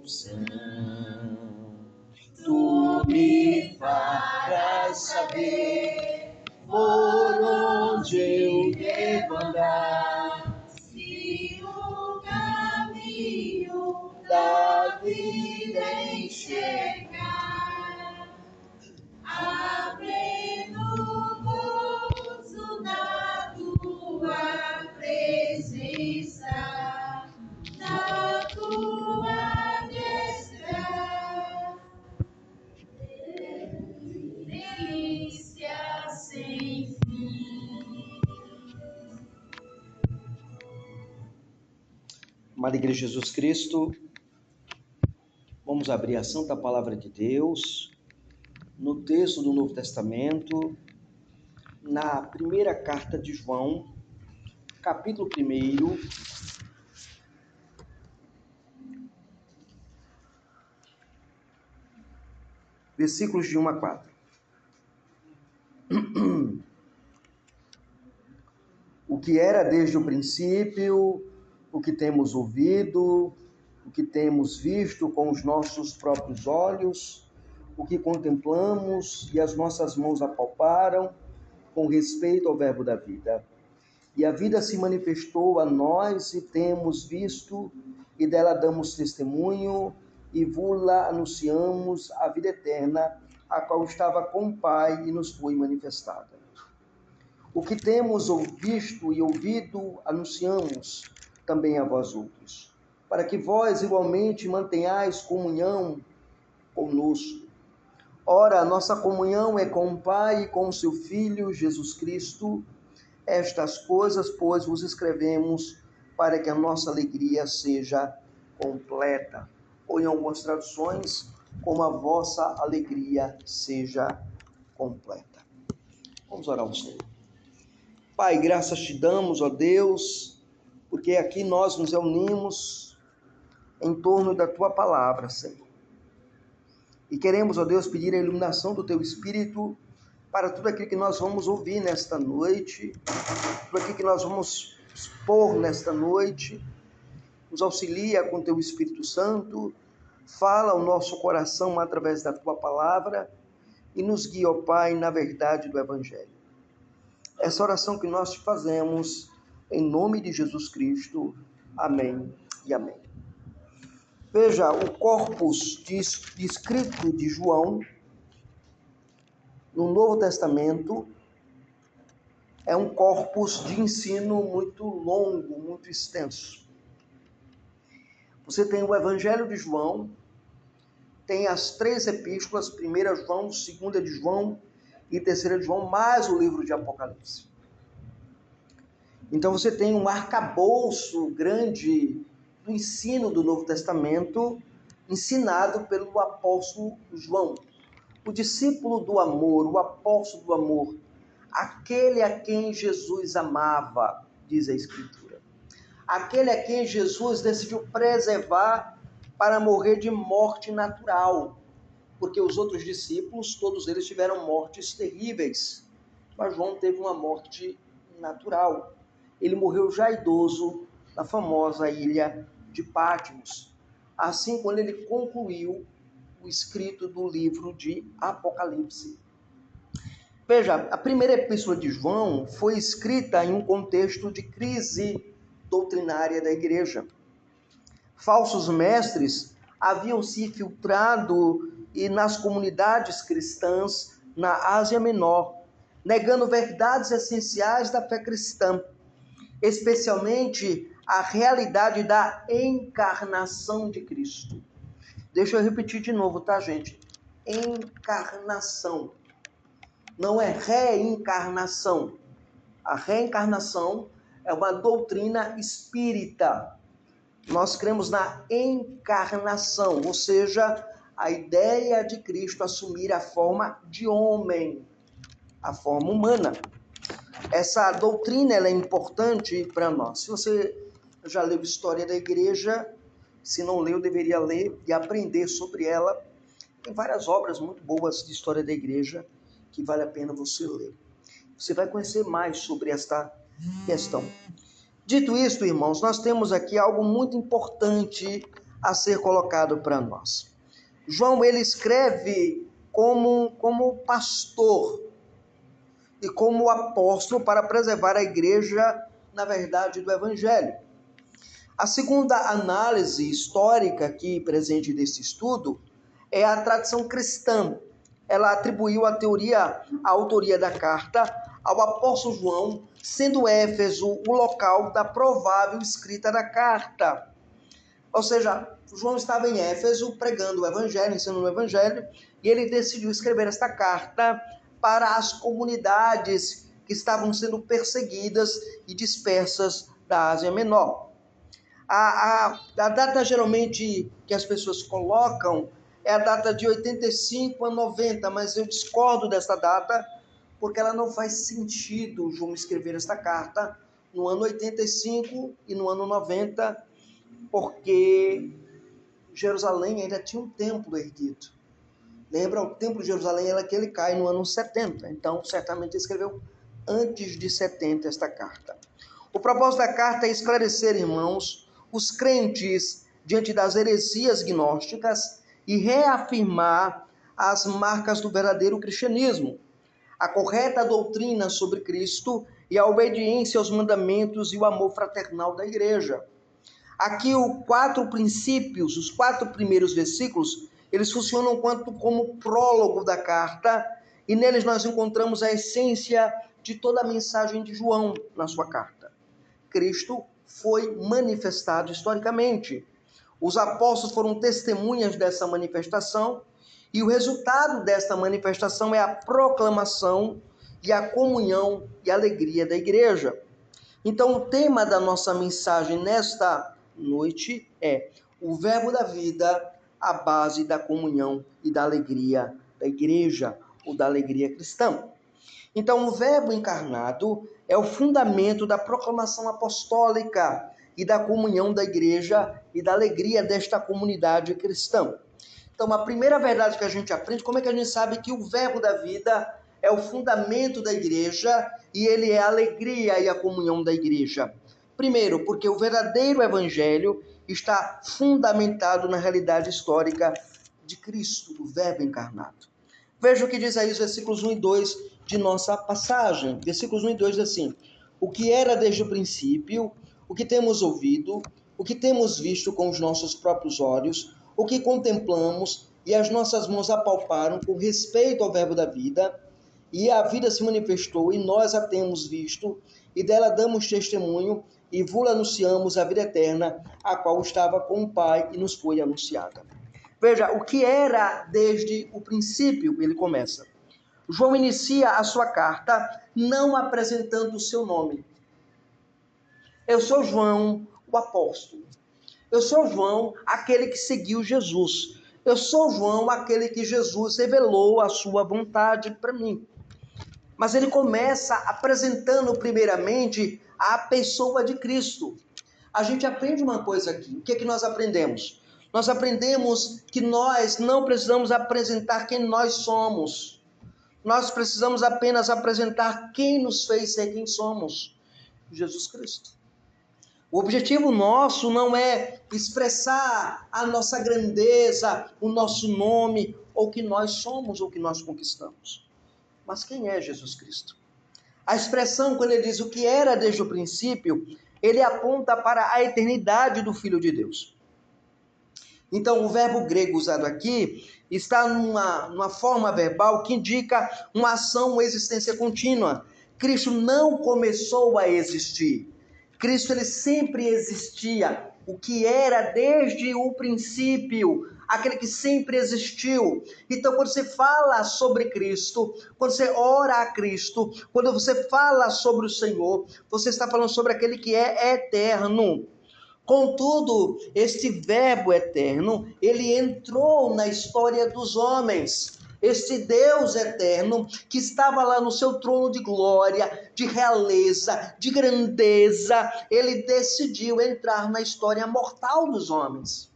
opção. Tu me farás saber por onde eu devo andar, se o caminho da vida enxergar, a pleno gozo na tua presença, na tua destra, delícia sem fim. Amada Igreja de Jesus Cristo, vamos abrir a Santa Palavra de Deus no texto do Novo Testamento, na primeira carta de João, capítulo 1, versículos de 1 a 4. O que era desde o princípio, o que temos ouvido, o que temos visto com os nossos próprios olhos, o que contemplamos e as nossas mãos apalparam com respeito ao verbo da vida. E a vida se manifestou a nós e temos visto, e dela damos testemunho, e vos-la anunciamos, a vida eterna, a qual estava com o Pai e nos foi manifestada. O que temos visto e ouvido, anunciamos também a vós outros, para que vós igualmente mantenhais comunhão conosco. Ora, a nossa comunhão é com o Pai e com o seu Filho, Jesus Cristo. Estas coisas, pois, vos escrevemos para que a nossa alegria seja completa. Ou em algumas traduções, como a vossa alegria seja completa. Vamos orar ao Senhor. Pai, graças te damos, ó Deus, porque aqui nós nos reunimos em torno da tua palavra, Senhor. E queremos, ó Deus, pedir a iluminação do teu Espírito para tudo aquilo que nós vamos ouvir nesta noite, tudo aquilo que nós vamos expor nesta noite. Nos auxilia com teu Espírito Santo, fala ao nosso coração através da tua palavra e nos guia, ó Pai, na verdade do Evangelho. Essa oração que nós te fazemos, em nome de Jesus Cristo. Amém e amém. Veja, o corpus de escrito de João, no Novo Testamento, é um corpus de ensino muito longo, muito extenso. Você tem o Evangelho de João, tem as 3 epístolas, 1 João, 2 de João e 3 de João, mais o livro de Apocalipse. Então você tem um arcabouço grande do ensino do Novo Testamento, ensinado pelo apóstolo João, o discípulo do amor, o apóstolo do amor, aquele a quem Jesus amava, diz a Escritura. Aquele a quem Jesus decidiu preservar para morrer de morte natural, porque os outros discípulos, todos eles tiveram mortes terríveis, mas João teve uma morte natural. Ele morreu já idoso na famosa ilha de Patmos, assim quando ele concluiu o escrito do livro de Apocalipse. Veja, a primeira epístola de João foi escrita em um contexto de crise doutrinária da igreja. Falsos mestres haviam se infiltrado nas comunidades cristãs na Ásia Menor, negando verdades essenciais da fé cristã, especialmente a realidade da encarnação de Cristo. Deixa eu repetir de novo, tá, gente? Encarnação. Não é reencarnação. A reencarnação é uma doutrina espírita. Nós cremos na encarnação, ou seja, a ideia de Cristo assumir a forma de homem, a forma humana. Essa doutrina ela é importante para nós. Se você já leu História da Igreja, se não leu, deveria ler e aprender sobre ela. Tem várias obras muito boas de História da Igreja que vale a pena você ler. Você vai conhecer mais sobre esta questão. Dito isto, irmãos, nós temos aqui algo muito importante a ser colocado para nós. João, ele escreve como pastor e como apóstolo para preservar a igreja na verdade do evangelho. A segunda análise histórica aqui presente nesse estudo é a tradição cristã. Ela atribuiu a autoria da carta ao apóstolo João, sendo Éfeso o local da provável escrita da carta. Ou seja, João estava em Éfeso pregando o evangelho, ensinando o evangelho, e ele decidiu escrever esta carta para as comunidades que estavam sendo perseguidas e dispersas da Ásia Menor. A data geralmente que as pessoas colocam é a data de 85 a 90, mas eu discordo dessa data, porque ela não faz sentido João escrever esta carta no ano 85 e no ano 90, porque Jerusalém ainda tinha um templo erguido. Lembra, o templo de Jerusalém era que ele cai no ano 70, então certamente escreveu antes de 70 esta carta. O propósito da carta é esclarecer, irmãos, os crentes diante das heresias gnósticas e reafirmar as marcas do verdadeiro cristianismo, a correta doutrina sobre Cristo e a obediência aos mandamentos e o amor fraternal da igreja. Aqui os 4 princípios, os 4 primeiros versículos, eles funcionam como prólogo da carta, e neles nós encontramos a essência de toda a mensagem de João na sua carta. Cristo foi manifestado historicamente. Os apóstolos foram testemunhas dessa manifestação, e o resultado desta manifestação é a proclamação e a comunhão e a alegria da igreja. Então, o tema da nossa mensagem nesta noite é o verbo da vida, a base da comunhão e da alegria da igreja, ou da alegria cristã. Então, o verbo encarnado é o fundamento da proclamação apostólica e da comunhão da igreja e da alegria desta comunidade cristã. Então, a primeira verdade que a gente aprende, como é que a gente sabe que o verbo da vida é o fundamento da igreja e ele é a alegria e a comunhão da igreja? Primeiro, porque o verdadeiro evangelho está fundamentado na realidade histórica de Cristo, do verbo encarnado. Veja o que diz aí os versículos 1 e 2 de nossa passagem. Versículos 1 e 2 diz assim: o que era desde o princípio, o que temos ouvido, o que temos visto com os nossos próprios olhos, o que contemplamos e as nossas mãos apalparam com respeito ao verbo da vida, e a vida se manifestou e nós a temos visto, e dela damos testemunho, e vos anunciamos a vida eterna, a qual estava com o Pai e nos foi anunciada. Veja, o que era desde o princípio, ele começa. João inicia a sua carta não apresentando o seu nome. Eu sou João, o apóstolo. Eu sou João, aquele que seguiu Jesus. Eu sou João, aquele que Jesus revelou a sua vontade para mim. Mas ele começa apresentando primeiramente a pessoa de Cristo. A gente aprende uma coisa aqui. O que é que nós aprendemos? Nós aprendemos que nós não precisamos apresentar quem nós somos. Nós precisamos apenas apresentar quem nos fez ser quem somos. Jesus Cristo. O objetivo nosso não é expressar a nossa grandeza, o nosso nome, ou que nós somos, ou que nós conquistamos. Mas quem é Jesus Cristo? A expressão, quando ele diz o que era desde o princípio, ele aponta para a eternidade do Filho de Deus. Então, o verbo grego usado aqui está numa forma verbal que indica uma ação, uma existência contínua. Cristo não começou a existir. Cristo ele sempre existia. O que era desde o princípio, aquele que sempre existiu. Então, quando você fala sobre Cristo, quando você ora a Cristo, quando você fala sobre o Senhor, você está falando sobre aquele que é eterno. Contudo, este verbo eterno, ele entrou na história dos homens. Este Deus eterno, que estava lá no seu trono de glória, de realeza, de grandeza, ele decidiu entrar na história mortal dos homens.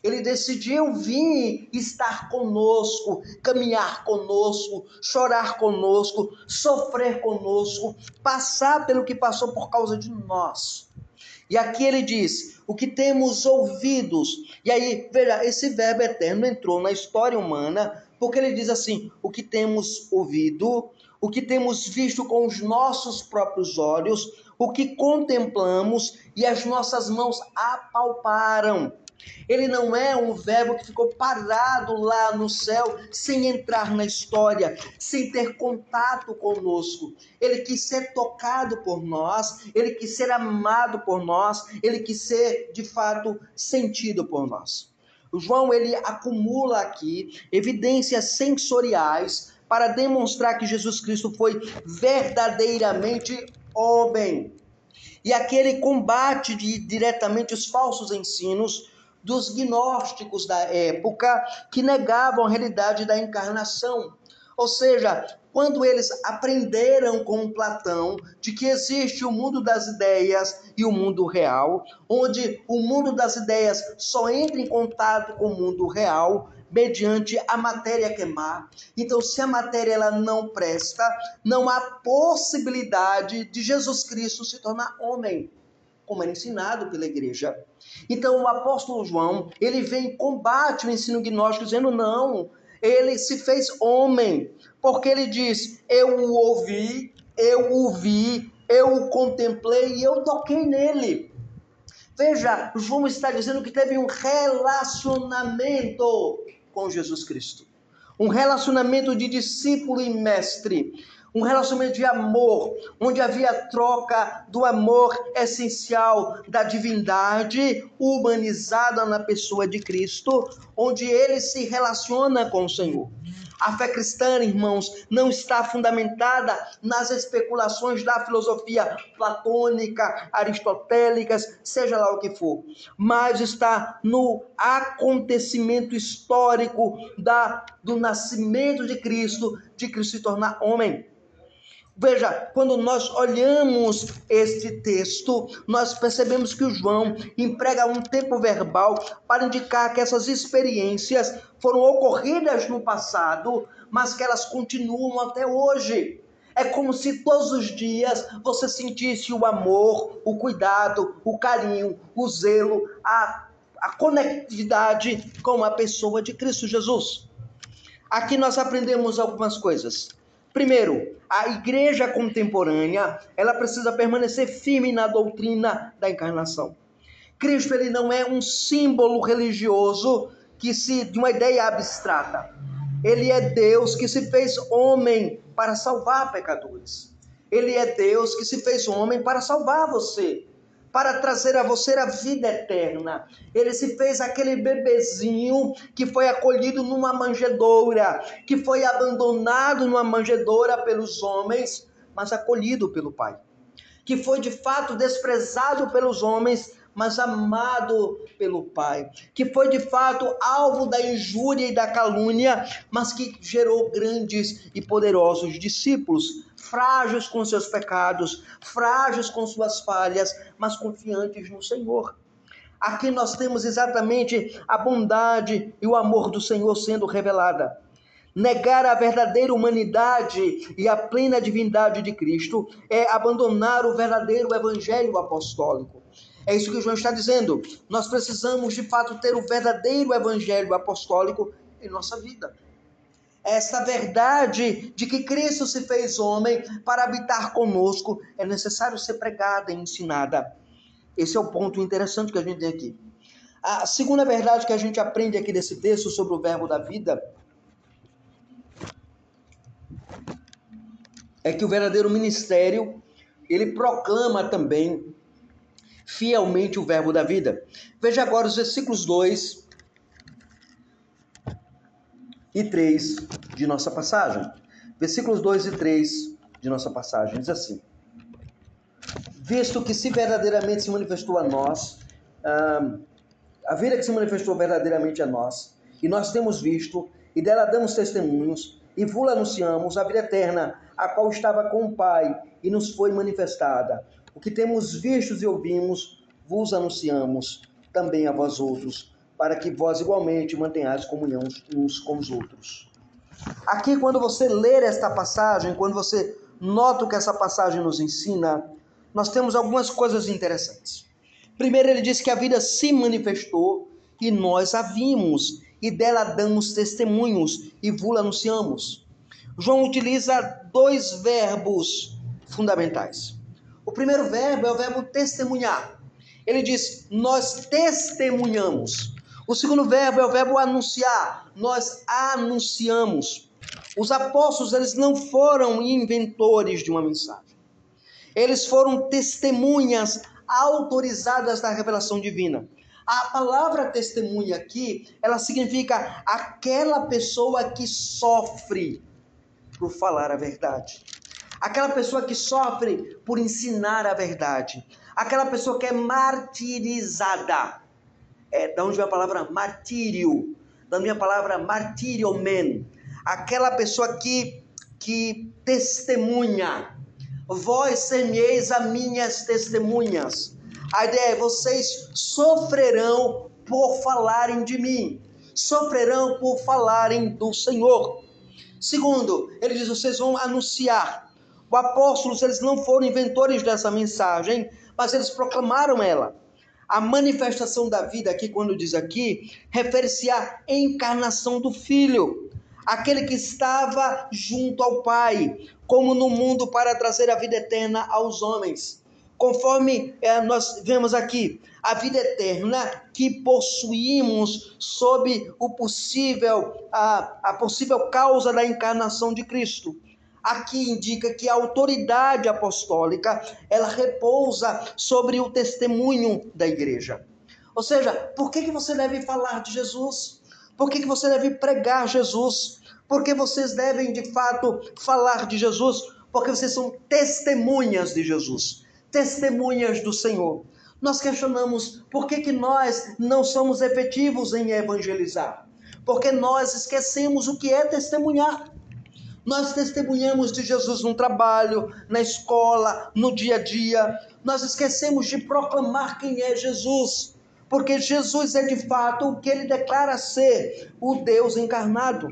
Ele decidiu vir estar conosco, caminhar conosco, chorar conosco, sofrer conosco, passar pelo que passou por causa de nós. E aqui ele diz, o que temos ouvidos. E aí, veja, esse verbo eterno entrou na história humana, porque ele diz assim, o que temos ouvido, o que temos visto com os nossos próprios olhos, o que contemplamos e as nossas mãos apalparam. Ele não é um verbo que ficou parado lá no céu, sem entrar na história, sem ter contato conosco. Ele quis ser tocado por nós, ele quis ser amado por nós, ele quis ser, de fato, sentido por nós. O João, ele acumula aqui evidências sensoriais para demonstrar que Jesus Cristo foi verdadeiramente homem. E aqui ele combate diretamente os falsos ensinos dos gnósticos da época que negavam a realidade da encarnação. Ou seja, quando eles aprenderam com Platão de que existe o mundo das ideias e o mundo real, onde o mundo das ideias só entra em contato com o mundo real mediante a matéria queimar. Então, se a matéria ela não presta, não há possibilidade de Jesus Cristo se tornar homem, como era ensinado pela igreja. Então, o apóstolo João, ele vem em combate ao ensino gnóstico, dizendo não, ele se fez homem, porque ele diz, eu o ouvi, eu o vi, eu o contemplei e eu toquei nele. Veja, João está dizendo que teve um relacionamento com Jesus Cristo. Um relacionamento de discípulo e mestre. Um relacionamento de amor, onde havia troca do amor essencial da divindade humanizada na pessoa de Cristo, onde ele se relaciona com o Senhor. A fé cristã, irmãos, não está fundamentada nas especulações da filosofia platônica, aristotélicas, seja lá o que for, mas está no acontecimento histórico do nascimento de Cristo se tornar homem. Veja, quando nós olhamos este texto, nós percebemos que o João emprega um tempo verbal para indicar que essas experiências foram ocorridas no passado, mas que elas continuam até hoje. É como se todos os dias você sentisse o amor, o cuidado, o carinho, o zelo, a conectividade com a pessoa de Cristo Jesus. Aqui nós aprendemos algumas coisas. Primeiro, a igreja contemporânea, ela precisa permanecer firme na doutrina da encarnação. Cristo, ele não é um símbolo religioso de uma ideia abstrata. Ele é Deus que se fez homem para salvar pecadores. Ele é Deus que se fez homem para salvar você, para trazer a você a vida eterna. Ele se fez aquele bebezinho que foi acolhido numa manjedoura, que foi abandonado numa manjedoura pelos homens, mas acolhido pelo Pai. Que foi de fato desprezado pelos homens, mas amado pelo Pai. Que foi de fato alvo da injúria e da calúnia, mas que gerou grandes e poderosos discípulos, frágeis com seus pecados, frágeis com suas falhas, mas confiantes no Senhor. Aqui nós temos exatamente a bondade e o amor do Senhor sendo revelada. Negar a verdadeira humanidade e a plena divindade de Cristo é abandonar o verdadeiro evangelho apostólico. É isso que João está dizendo. Nós precisamos de fato ter o verdadeiro evangelho apostólico em nossa vida. Esta verdade de que Cristo se fez homem para habitar conosco é necessário ser pregada e ensinada. Esse é o ponto interessante que a gente tem aqui. A segunda verdade que a gente aprende aqui desse texto sobre o verbo da vida é que o verdadeiro ministério, ele proclama também fielmente o verbo da vida. Veja agora os versículos 2 e 3 de nossa passagem. Versículos 2 e 3 de nossa passagem, diz assim: visto que se verdadeiramente se manifestou a nós, a vida que se manifestou verdadeiramente a nós, e nós temos visto, e dela damos testemunhos, e vos anunciamos a vida eterna, a qual estava com o Pai, e nos foi manifestada. O que temos visto e ouvimos, vos anunciamos também a vós outros, para que vós igualmente mantenhais comunhão uns com os outros. Aqui, quando você ler esta passagem, quando você nota o que essa passagem nos ensina, nós temos algumas coisas interessantes. Primeiro ele diz que a vida se manifestou e nós a vimos, e dela damos testemunhos e vos anunciamos. João utiliza dois verbos fundamentais. O primeiro verbo é o verbo testemunhar. Ele diz, nós testemunhamos. O segundo verbo é o verbo anunciar. Nós anunciamos. Os apóstolos, eles não foram inventores de uma mensagem. Eles foram testemunhas autorizadas da revelação divina. A palavra testemunha aqui, ela significa aquela pessoa que sofre por falar a verdade. Aquela pessoa que sofre por ensinar a verdade. Aquela pessoa que é martirizada. Da onde vem a palavra martírio? Da minha palavra martiriomen. Aquela pessoa que testemunha. Vós semeis as minhas testemunhas. A ideia é, vocês sofrerão por falarem de mim. Sofrerão por falarem do Senhor. Segundo, ele diz, vocês vão anunciar. Os apóstolos, eles não foram inventores dessa mensagem, mas eles proclamaram ela. A manifestação da vida, aqui quando diz aqui, refere-se à encarnação do Filho. Aquele que estava junto ao Pai, como no mundo para trazer a vida eterna aos homens. Conforme nós vemos aqui, a vida eterna que possuímos sob a possível causa da encarnação de Cristo. Aqui indica que a autoridade apostólica, ela repousa sobre o testemunho da igreja. Ou seja, por que você deve falar de Jesus? Por que você deve pregar Jesus? Por que vocês devem, de fato, falar de Jesus? Porque vocês são testemunhas de Jesus. Testemunhas do Senhor. Nós questionamos por que nós não somos efetivos em evangelizar. Porque nós esquecemos o que é testemunhar. Nós testemunhamos de Jesus no trabalho, na escola, no dia a dia. Nós esquecemos de proclamar quem é Jesus. Porque Jesus é de fato o que ele declara ser, o Deus encarnado.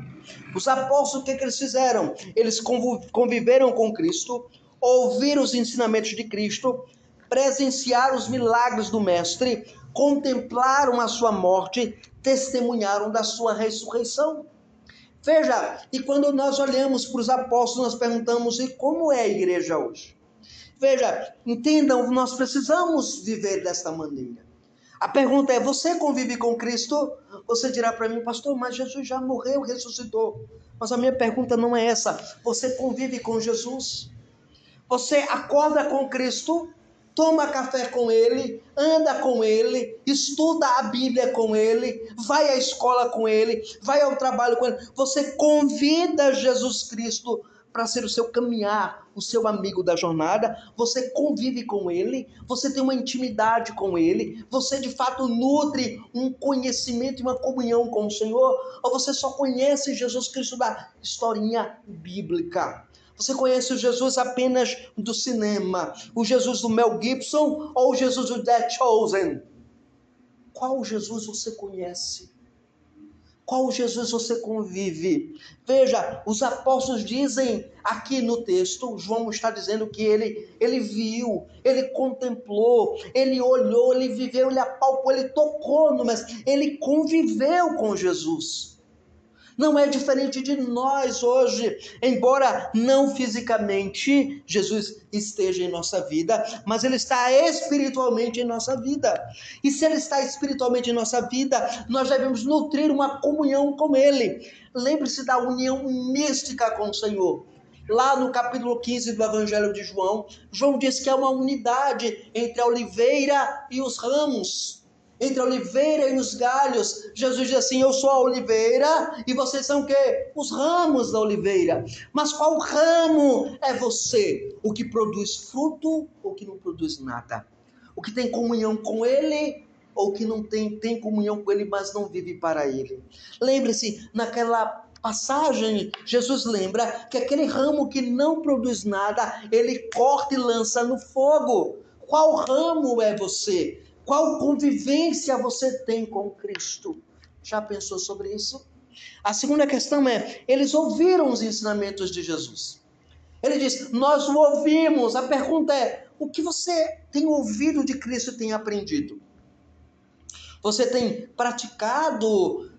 Os apóstolos, o que eles fizeram? Eles conviveram com Cristo, ouviram os ensinamentos de Cristo, presenciaram os milagres do Mestre, contemplaram a sua morte, testemunharam da sua ressurreição. Veja, e quando nós olhamos para os apóstolos, nós perguntamos, e como é a igreja hoje? Veja, entendam, nós precisamos viver desta maneira. A pergunta é, você convive com Cristo? Você dirá para mim, pastor, mas Jesus já morreu, ressuscitou. Mas a minha pergunta não é essa. Você convive com Jesus? Você acorda com Cristo? Toma café com Ele, anda com Ele, estuda a Bíblia com Ele, vai à escola com Ele, vai ao trabalho com Ele. Você convida Jesus Cristo para ser o seu caminhar, o seu amigo da jornada. Você convive com Ele, você tem uma intimidade com Ele, você de fato nutre um conhecimento e uma comunhão com o Senhor, ou você só conhece Jesus Cristo da historinha bíblica? Você conhece o Jesus apenas do cinema? O Jesus do Mel Gibson ou o Jesus do The Chosen? Qual Jesus você conhece? Qual Jesus você convive? Veja, os apóstolos dizem aqui no texto, João está dizendo que ele viu, ele contemplou, ele olhou, ele viveu, ele apalpou, ele tocou, mas ele conviveu com Jesus. Não é diferente de nós hoje, embora não fisicamente Jesus esteja em nossa vida, mas Ele está espiritualmente em nossa vida. E se Ele está espiritualmente em nossa vida, nós devemos nutrir uma comunhão com Ele. Lembre-se da união mística com o Senhor. Lá no capítulo 15 do Evangelho de João, João diz que há uma unidade entre a oliveira e os ramos. Entre a oliveira e os galhos, Jesus diz assim, eu sou a oliveira e vocês são o quê? Os ramos da oliveira. Mas qual ramo é você? O que produz fruto ou que não produz nada? O que tem comunhão com Ele ou que não tem comunhão com Ele, mas não vive para Ele? Lembre-se, naquela passagem, Jesus lembra que aquele ramo que não produz nada, Ele corta e lança no fogo. Qual ramo é você? Qual convivência você tem com Cristo? Já pensou sobre isso? A segunda questão é, eles ouviram os ensinamentos de Jesus. Ele diz, nós o ouvimos. A pergunta é, o que você tem ouvido de Cristo e tem aprendido? Você tem praticado,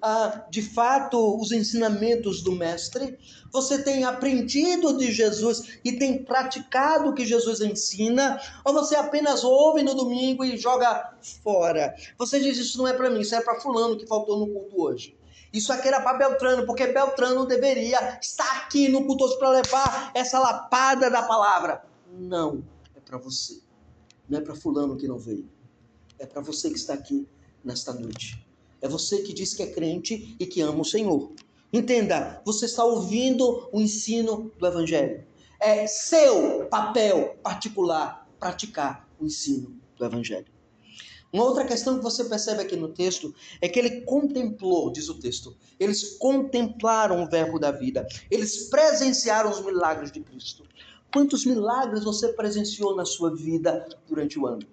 de fato, os ensinamentos do Mestre? Você tem aprendido de Jesus e tem praticado o que Jesus ensina? Ou você apenas ouve no domingo e joga fora? Você diz, isso não é para mim, isso é para fulano que faltou no culto hoje. Isso aqui era para Beltrano, porque Beltrano deveria estar aqui no culto hoje para levar essa lapada da palavra. Não, é para você. Não é para fulano que não veio. É para você que está aqui nesta noite. É você que diz que é crente e que ama o Senhor. Entenda, você está ouvindo o ensino do Evangelho. É seu papel particular praticar o ensino do Evangelho. Uma outra questão que você percebe aqui no texto é que ele contemplou, diz o texto, eles contemplaram o verbo da vida, eles presenciaram os milagres de Cristo. Quantos milagres você presenciou na sua vida durante o ano?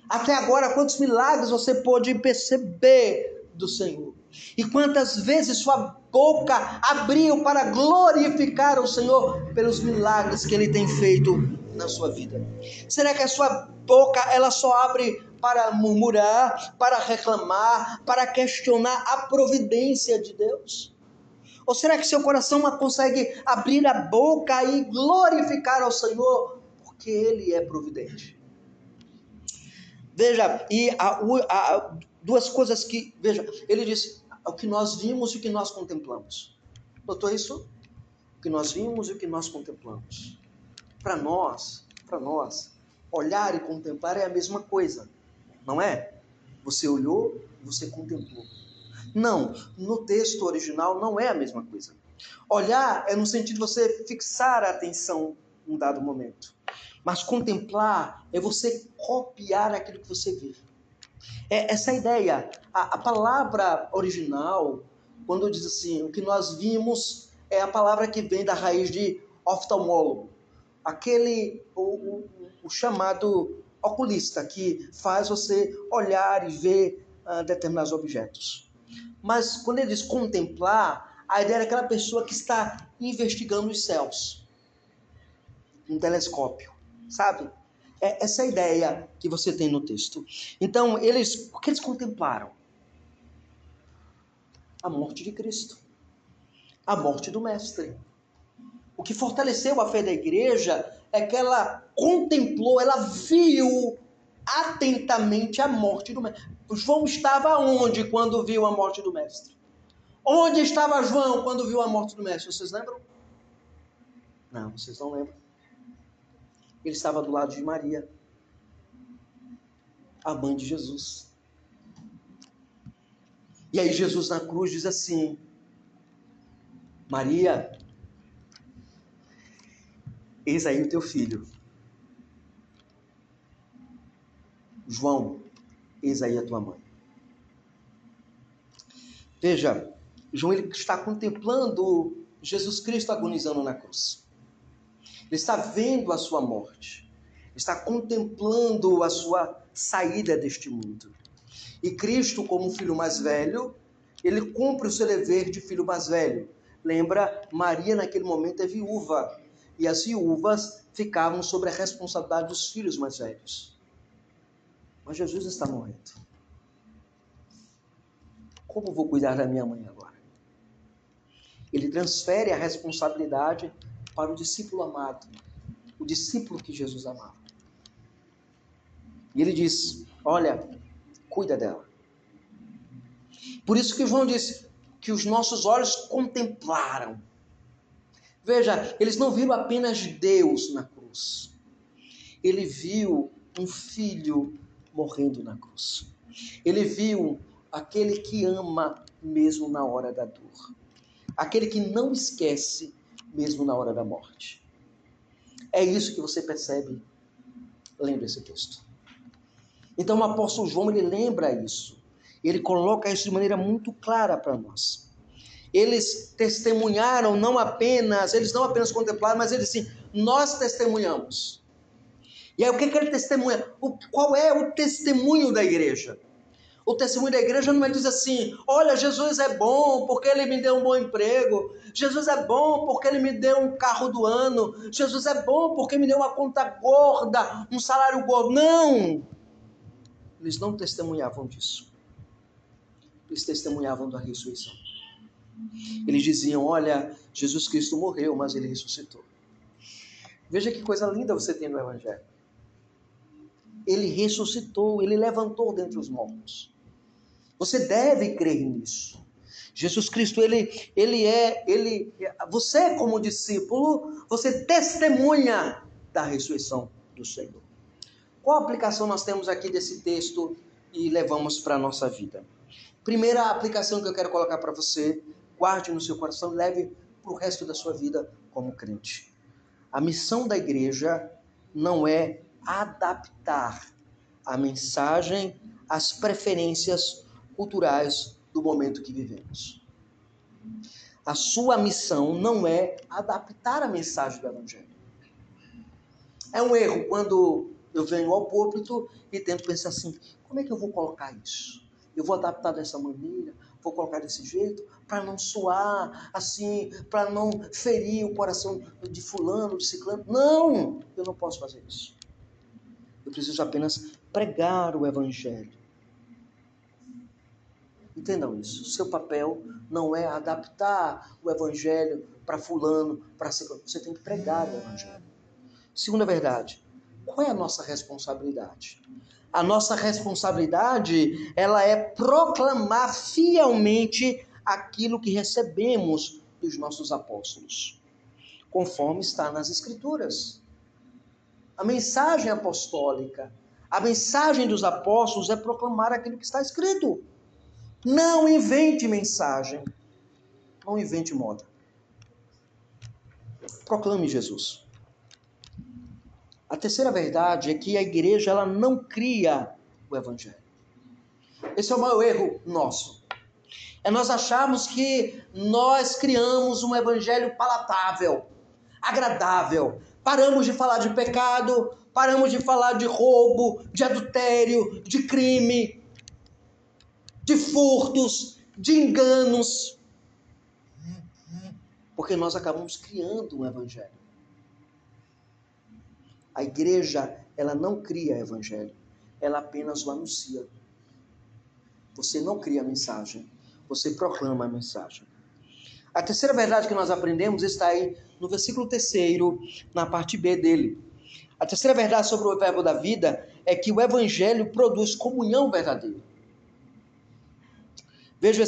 Até agora, quantos milagres você pôde perceber do Senhor? E quantas vezes sua boca abriu para glorificar o Senhor pelos milagres que Ele tem feito na sua vida? Será que a sua boca ela só abre para murmurar, para reclamar, para questionar a providência de Deus? Ou será que seu coração consegue abrir a boca e glorificar ao Senhor porque Ele é providente? Veja, e duas coisas que, veja, ele disse, o que nós vimos e o que nós contemplamos. Notou isso? O que nós vimos e o que nós contemplamos. Para nós, olhar e contemplar é a mesma coisa, não é? Você olhou, você contemplou. Não, no texto original não é a mesma coisa. Olhar é no sentido de você fixar a atenção em um dado momento. Mas contemplar é você copiar aquilo que você vê. É essa ideia. A palavra original, quando diz assim, o que nós vimos, é a palavra que vem da raiz de oftalmólogo. Aquele, o chamado oculista, que faz você olhar e ver determinados objetos. Mas quando ele diz contemplar, a ideia é aquela pessoa que está investigando os céus. Um telescópio. Sabe? É essa ideia que você tem no texto. Então, o que eles contemplaram? A morte de Cristo. A morte do Mestre. O que fortaleceu a fé da igreja é que ela contemplou, ela viu atentamente a morte do Mestre. João estava onde quando viu a morte do Mestre? Onde estava João quando viu a morte do Mestre? Vocês lembram? Não, vocês não lembram. Ele estava do lado de Maria, a mãe de Jesus. E aí Jesus na cruz diz assim, Maria, eis aí o teu filho. João, eis aí a tua mãe. Veja, João ele está contemplando Jesus Cristo agonizando na cruz. Ele está vendo a sua morte. Está contemplando a sua saída deste mundo. E Cristo, como filho mais velho, ele cumpre o seu dever de filho mais velho. Lembra, Maria naquele momento é viúva. E as viúvas ficavam sobre a responsabilidade dos filhos mais velhos. Mas Jesus está morrendo. Como vou cuidar da minha mãe agora? Ele transfere a responsabilidade para o discípulo amado, o discípulo que Jesus amava. E ele diz, olha, cuida dela. Por isso que João disse que os nossos olhos contemplaram. Veja, eles não viram apenas Deus na cruz. Ele viu um filho morrendo na cruz. Ele viu aquele que ama mesmo na hora da dor. Aquele que não esquece mesmo na hora da morte. É isso que você percebe lendo esse texto. Então o apóstolo João, ele lembra isso. Ele coloca isso de maneira muito clara para nós. Eles testemunharam eles não apenas contemplaram, mas eles sim, nós testemunhamos. E aí o que ele testemunha? Qual é o testemunho da igreja? O testemunho da igreja não é dizer assim: olha, Jesus é bom porque ele me deu um bom emprego. Jesus é bom porque ele me deu um carro do ano. Jesus é bom porque me deu uma conta gorda, um salário gordo. Não! Eles não testemunhavam disso. Eles testemunhavam da ressurreição. Eles diziam: olha, Jesus Cristo morreu, mas ele ressuscitou. Veja que coisa linda você tem no Evangelho. Ele ressuscitou, ele levantou dentre os mortos. Você deve crer nisso. Jesus Cristo, você como discípulo, você testemunha da ressurreição do Senhor. Qual aplicação nós temos aqui desse texto e levamos para a nossa vida? Primeira aplicação que eu quero colocar para você, guarde no seu coração, leve para o resto da sua vida como crente. A missão da igreja não é adaptar a mensagem às preferências culturais do momento que vivemos. A sua missão não é adaptar a mensagem do Evangelho. É um erro quando eu venho ao púlpito e tento pensar assim: como é que eu vou colocar isso? Eu vou adaptar dessa maneira, vou colocar desse jeito, para não soar assim, para não ferir o coração de fulano, de ciclano. Não, eu não posso fazer isso. Eu preciso apenas pregar o Evangelho. Entendam isso. O seu papel não é adaptar o Evangelho para fulano, para ciclano. Você tem que pregar o Evangelho. Segunda verdade, qual é a nossa responsabilidade? A nossa responsabilidade, ela é proclamar fielmente aquilo que recebemos dos nossos apóstolos, conforme está nas Escrituras. A mensagem apostólica, a mensagem dos apóstolos é proclamar aquilo que está escrito. Não invente mensagem, não invente moda. Proclame Jesus. A terceira verdade é que a igreja ela não cria o Evangelho. Esse é o maior erro nosso. É nós acharmos que nós criamos um Evangelho palatável, agradável. Paramos de falar de pecado, paramos de falar de roubo, de adultério, de crime, de furtos, de enganos. Porque nós acabamos criando um Evangelho. A igreja, ela não cria Evangelho, ela apenas o anuncia. Você não cria a mensagem, você proclama a mensagem. A terceira verdade que nós aprendemos está aí no versículo 3º, na parte B dele. A terceira verdade sobre o verbo da vida é que o Evangelho produz comunhão verdadeira. Veja o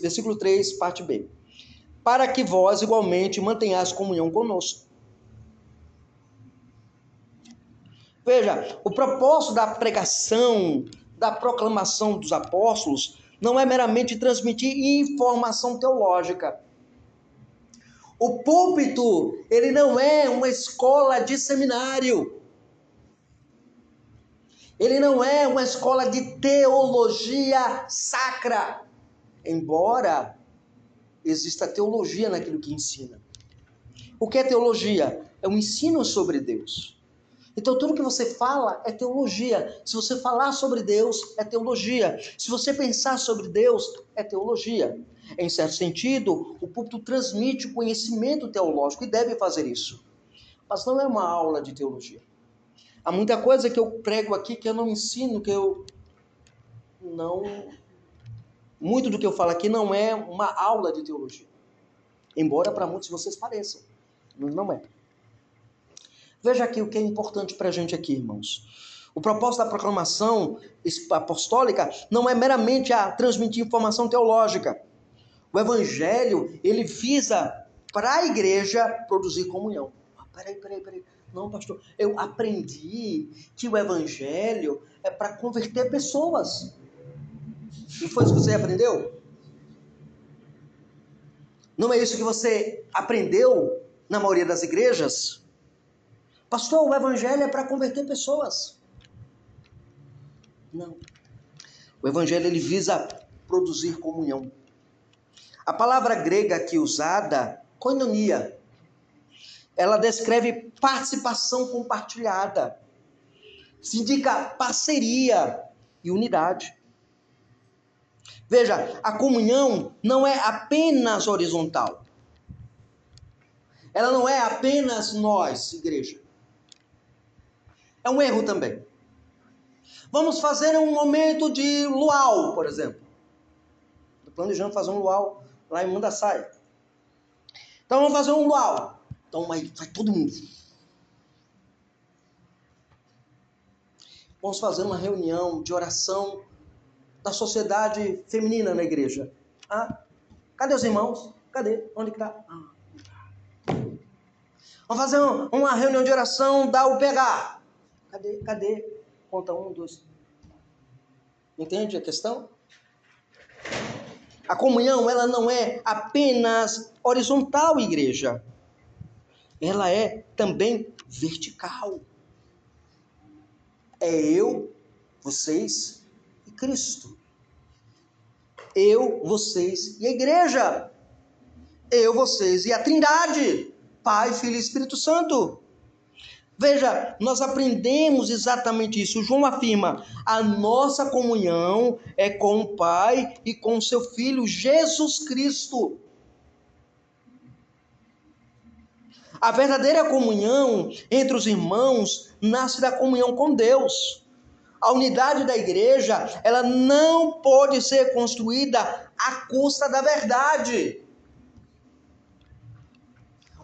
versículo 3, parte B. Para que vós igualmente mantenhais comunhão conosco. Veja, o propósito da pregação, da proclamação dos apóstolos, não é meramente transmitir informação teológica. O púlpito, ele não é uma escola de seminário. Ele não é uma escola de teologia sacra. Embora exista teologia naquilo que ensina. O que é teologia? É um ensino sobre Deus. Então tudo que você fala é teologia. Se você falar sobre Deus, é teologia. Se você pensar sobre Deus, é teologia. Em certo sentido, o púlpito transmite o conhecimento teológico e deve fazer isso. Mas não é uma aula de teologia. Há muita coisa que eu prego aqui que eu não ensino, muito do que eu falo aqui não é uma aula de teologia. Embora para muitos de vocês pareçam. Não é. Veja aqui o que é importante para a gente aqui, irmãos. O propósito da proclamação apostólica não é meramente a transmitir informação teológica. O Evangelho, ele visa para a igreja produzir comunhão. Peraí. Não, pastor, eu aprendi que o Evangelho é para converter pessoas. Não foi isso que você aprendeu? Não é isso que você aprendeu na maioria das igrejas? Pastor, o Evangelho é para converter pessoas. Não. O Evangelho, ele visa produzir comunhão. A palavra grega aqui usada, koinonia, ela descreve participação compartilhada. Se indica parceria e unidade. Veja, a comunhão não é apenas horizontal. Ela não é apenas nós, igreja. É um erro também. Vamos fazer um momento de luau, por exemplo. Estou planejando fazer um luau lá em Mandaçaia. Então vamos fazer um luau. Então vai todo mundo. Vamos fazer uma reunião de oração da sociedade feminina na igreja. Ah, cadê os irmãos? Cadê? Onde que está? Vamos fazer uma reunião de oração da UPH. Cadê? Conta 1, 2. Entende a questão? A comunhão, ela não é apenas horizontal, igreja. Ela é também vertical. É eu, vocês e Cristo. Eu, vocês e a igreja. Eu, vocês e a Trindade. Pai, Filho e Espírito Santo. Veja, nós aprendemos exatamente isso. João afirma, a nossa comunhão é com o Pai e com o seu Filho, Jesus Cristo. A verdadeira comunhão entre os irmãos nasce da comunhão com Deus. A unidade da igreja, ela não pode ser construída à custa da verdade.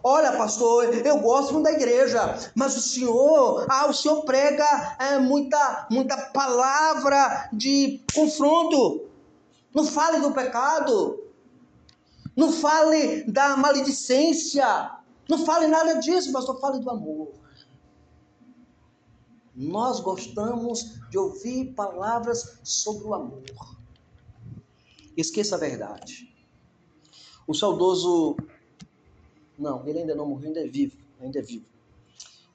Olha, pastor, eu gosto muito da igreja, mas o senhor prega muita palavra de confronto. Não fale do pecado. Não fale da maledicência. Não fale nada disso, pastor, fale do amor. Nós gostamos de ouvir palavras sobre o amor. Esqueça a verdade. O saudoso... Não, ele ainda não morreu, ainda é vivo.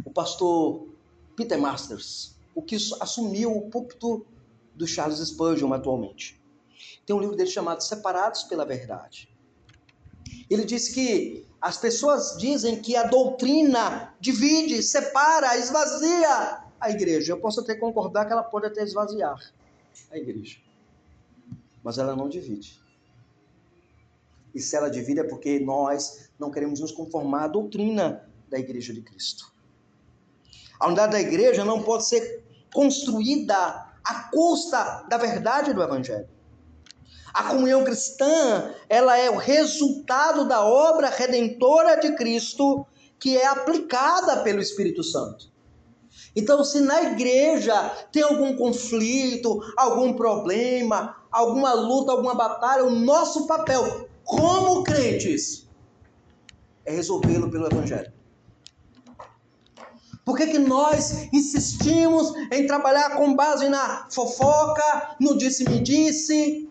O pastor Peter Masters, o que assumiu o púlpito do Charles Spurgeon atualmente. Tem um livro dele chamado Separados pela Verdade. Ele diz que as pessoas dizem que a doutrina divide, separa, esvazia a igreja. Eu posso até concordar que ela pode até esvaziar a igreja. Mas ela não divide. E se ela divide é porque nós não queremos nos conformar à doutrina da igreja de Cristo. A unidade da igreja não pode ser construída à custa da verdade do Evangelho. A comunhão cristã, ela é o resultado da obra redentora de Cristo que é aplicada pelo Espírito Santo. Então, se na igreja tem algum conflito, algum problema, alguma luta, alguma batalha, o nosso papel como crentes é resolvê-lo pelo Evangelho. Por que nós insistimos em trabalhar com base na fofoca, no disse-me-disse,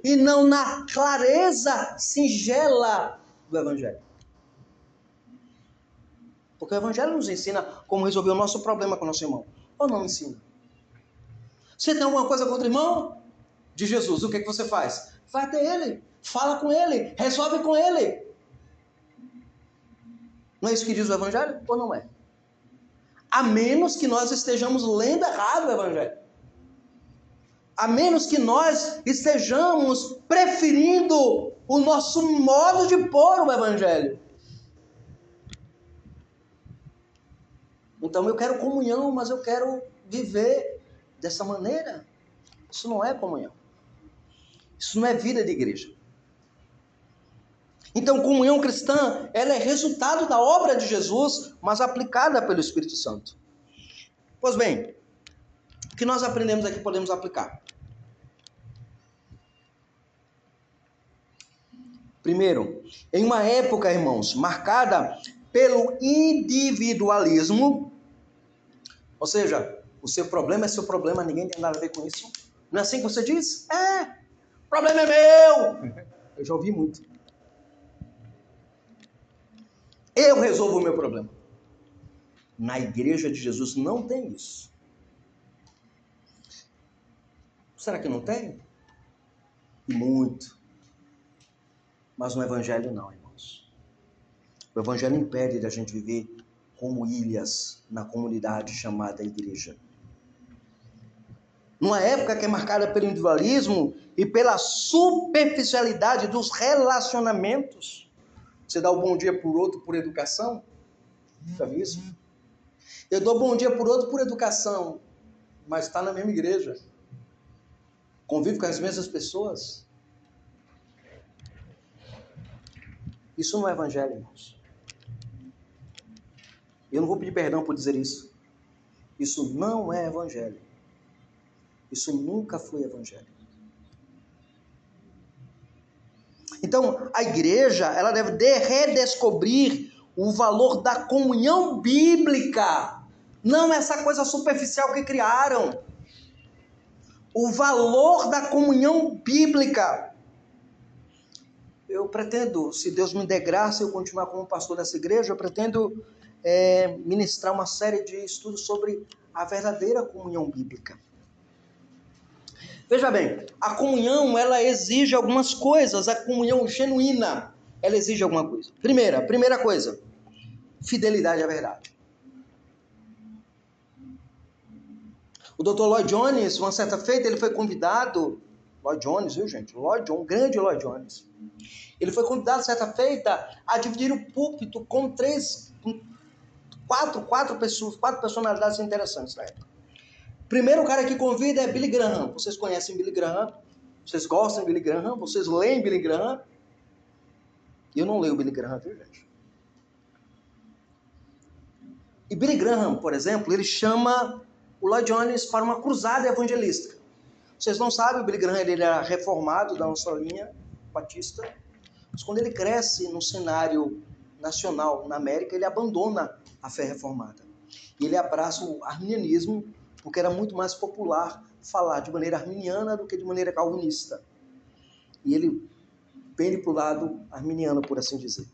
e não na clareza singela do Evangelho? Porque o Evangelho nos ensina como resolver o nosso problema com o nosso irmão. Ou não ensina? Você tem alguma coisa contra o irmão de Jesus, o que você faz? Vai até ele, fala com ele, resolve com ele. Não é isso que diz o Evangelho? Ou não é? A menos que nós estejamos lendo errado o Evangelho. A menos que nós estejamos preferindo o nosso modo de pôr o Evangelho. Então eu quero comunhão, mas eu quero viver dessa maneira. Isso não é comunhão. Isso não é vida de igreja. Então, comunhão cristã, ela é resultado da obra de Jesus, mas aplicada pelo Espírito Santo. Pois bem, o que nós aprendemos aqui podemos aplicar. Primeiro, em uma época, irmãos, marcada pelo individualismo, ou seja, o seu problema é seu problema, ninguém tem nada a ver com isso. Não é assim que você diz? O problema é meu. Eu já ouvi muito. Eu resolvo o meu problema. Na igreja de Jesus não tem isso. Será que não tem? E muito. Mas no Evangelho não, irmãos. O Evangelho impede da gente viver como ilhas na comunidade chamada igreja. Numa época que é marcada pelo individualismo e pela superficialidade dos relacionamentos. Você dá o bom dia por outro por educação? Já viu isso? Eu dou bom dia por outro por educação, mas está na mesma igreja. Convive com as mesmas pessoas. Isso não é evangelho, irmãos. Eu não vou pedir perdão por dizer isso. Isso não é evangelho. Isso nunca foi evangelho. Então, a igreja, ela deve redescobrir o valor da comunhão bíblica. Não essa coisa superficial que criaram. O valor da comunhão bíblica. Eu pretendo, se Deus me der graça, eu continuar como pastor dessa igreja, eu pretendo ministrar uma série de estudos sobre a verdadeira comunhão bíblica. Veja bem, a comunhão, ela exige algumas coisas, a comunhão genuína, ela exige alguma coisa. Primeira coisa, fidelidade à verdade. O Dr. Lloyd Jones, uma certa feita, ele foi convidado, Lloyd Jones, viu gente? Grande Lloyd Jones. Ele foi convidado, certa feita, a dividir o púlpito com quatro pessoas, 4 personalidades interessantes na época. Primeiro cara que convida é Billy Graham. Vocês conhecem Billy Graham? Vocês gostam de Billy Graham? Vocês leem Billy Graham? Eu não leio Billy Graham, viu gente? E Billy Graham, por exemplo, ele chama o Lloyd Jones para uma cruzada evangelística. Vocês não sabem, o Billy Graham ele era reformado da nossa linha batista. Mas quando ele cresce no cenário nacional na América, ele abandona a fé reformada. E ele abraça o arminianismo, porque era muito mais popular falar de maneira arminiana do que de maneira calvinista. E ele pende para o lado arminiano, por assim dizer.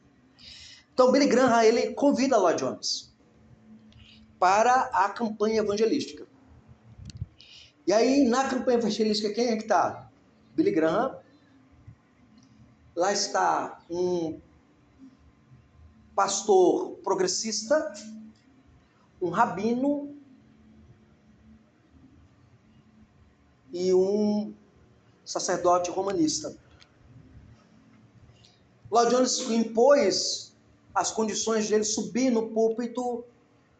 Então, Billy Graham, ele convida Lloyd Jones para a campanha evangelística. E aí, na campanha evangelística, quem é que está? Billy Graham. Lá está um pastor progressista, um rabino e um sacerdote romanista. Lloyd Jones impôs as condições de ele subir no púlpito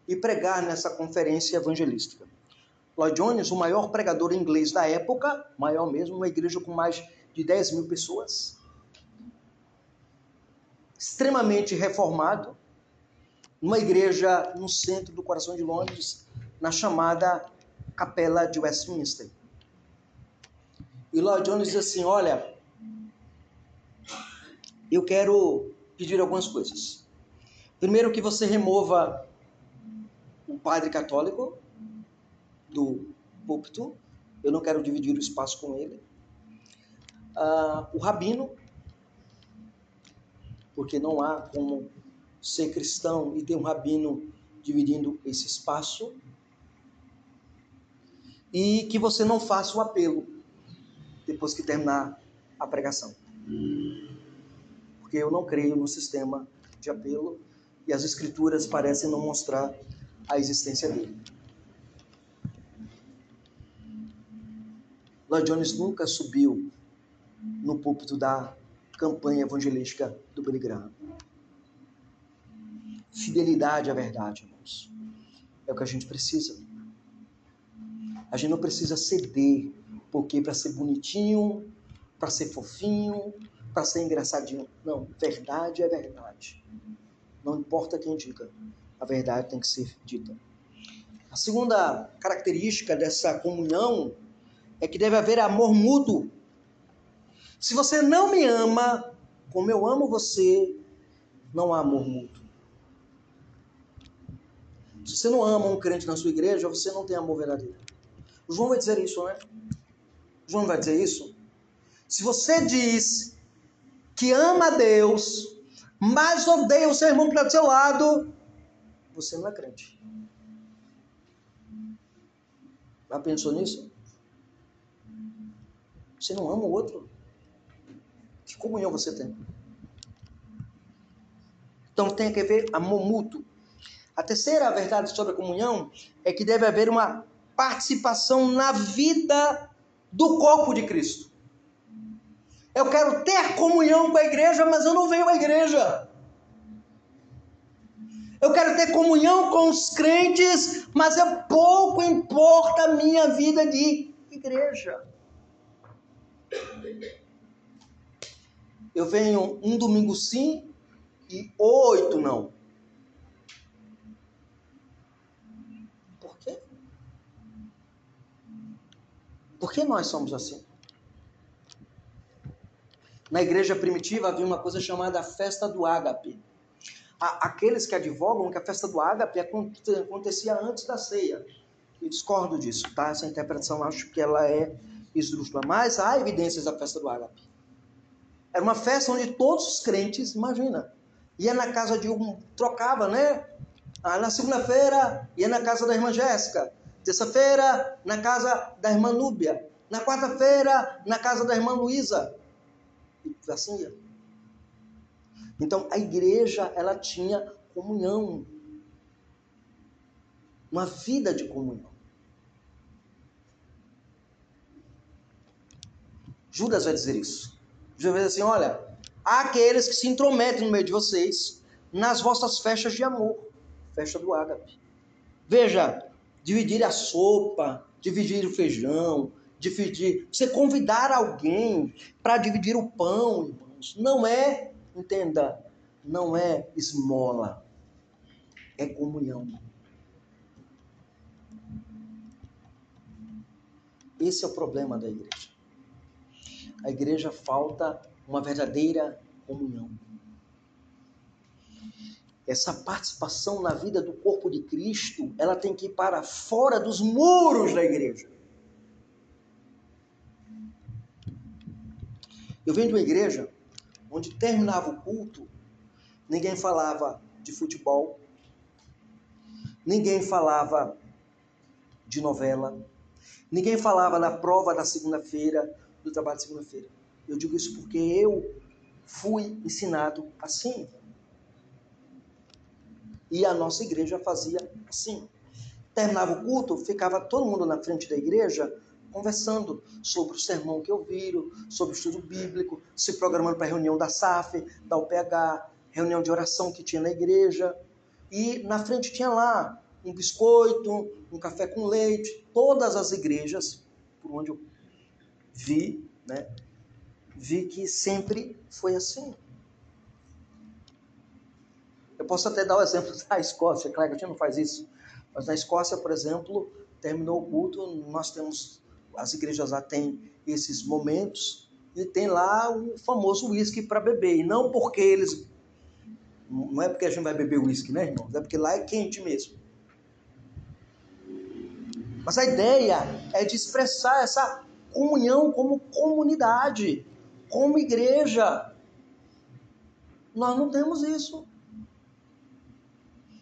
e pregar nessa conferência evangelística. Lloyd Jones, o maior pregador inglês da época, maior mesmo, uma igreja com mais de 10 mil pessoas, extremamente reformado, numa igreja no centro do coração de Londres, na chamada Capela de Westminster. E Lloyd Jones diz assim, olha, eu quero pedir algumas coisas. Primeiro, que você remova o padre católico do púlpito, eu não quero dividir o espaço com ele. O rabino, porque não há como ser cristão e ter um rabino dividindo esse espaço. E que você não faça o apelo depois que terminar a pregação. Porque eu não creio no sistema de apelo e as escrituras parecem não mostrar a existência dele. Lloyd Jones nunca subiu no púlpito da campanha evangelística do Billy Graham. Fidelidade à verdade, irmãos. É o que a gente precisa. A gente não precisa ceder, porque para ser bonitinho, para ser fofinho, para ser engraçadinho. Não, verdade é verdade. Não importa quem diga, a verdade tem que ser dita. A segunda característica dessa comunhão é que deve haver amor mútuo. Se você não me ama como eu amo você, não há amor mútuo. Se você não ama um crente na sua igreja, você não tem amor verdadeiro. O João vai dizer isso, né? O João vai dizer isso. Se você diz que ama a Deus, mas odeia o seu irmão que está do seu lado, você não é crente. Já pensou nisso? Você não ama o outro? Que comunhão você tem? Então tem que haver amor mútuo. A terceira verdade sobre a comunhão é que deve haver uma participação na vida do corpo de Cristo. Eu quero ter comunhão com a igreja, mas eu não venho à igreja. Eu quero ter comunhão com os crentes, mas pouco importa a minha vida de igreja. Eu venho um domingo sim e 8 não. Por quê? Por que nós somos assim? Na igreja primitiva havia uma coisa chamada festa do ágape. Aqueles que advogam que a festa do ágape acontecia antes da ceia. Eu discordo disso, tá? Essa interpretação acho que ela é esdrúxula. Mas há evidências da festa do ágape. Era uma festa onde todos os crentes, imagina, ia na casa de trocava, né? Na segunda-feira ia na casa da irmã Jéssica. Terça-feira na casa da irmã Núbia. Na quarta-feira na casa da irmã Luísa. E assim ia. Então, a igreja, ela tinha comunhão. Uma vida de comunhão. Judas vai dizer isso. Judas vai dizer assim, olha, há aqueles que se intrometem no meio de vocês nas vossas festas de amor. Festa do ágape. Veja, dividir a sopa, dividir o feijão, você convidar alguém para dividir o pão, irmãos, não é, entenda, não é esmola, é comunhão. Esse é o problema da igreja. A igreja falta uma verdadeira comunhão. Essa participação na vida do corpo de Cristo, ela tem que ir para fora dos muros da igreja. Eu venho de uma igreja onde terminava o culto, ninguém falava de futebol, ninguém falava de novela, ninguém falava da prova da segunda-feira, do trabalho de segunda-feira. Eu digo isso porque eu fui ensinado assim. E a nossa igreja fazia assim. Terminava o culto, ficava todo mundo na frente da igreja conversando sobre o sermão que ouviram, sobre o estudo bíblico, se programando para a reunião da SAF, da UPH, reunião de oração que tinha na igreja. E na frente tinha lá um biscoito, um café com leite. Todas as igrejas, por onde eu vi, né, vi que sempre foi assim. Eu posso até dar o exemplo da Escócia, claro que a gente não faz isso, mas na Escócia, por exemplo, terminou o culto, nós temos, as igrejas lá têm esses momentos, e tem lá o famoso uísque para beber, e não porque eles, não é porque a gente vai beber uísque, né, irmãos? É porque lá é quente mesmo. Mas a ideia é de expressar essa comunhão como comunidade, como igreja. Nós não temos isso.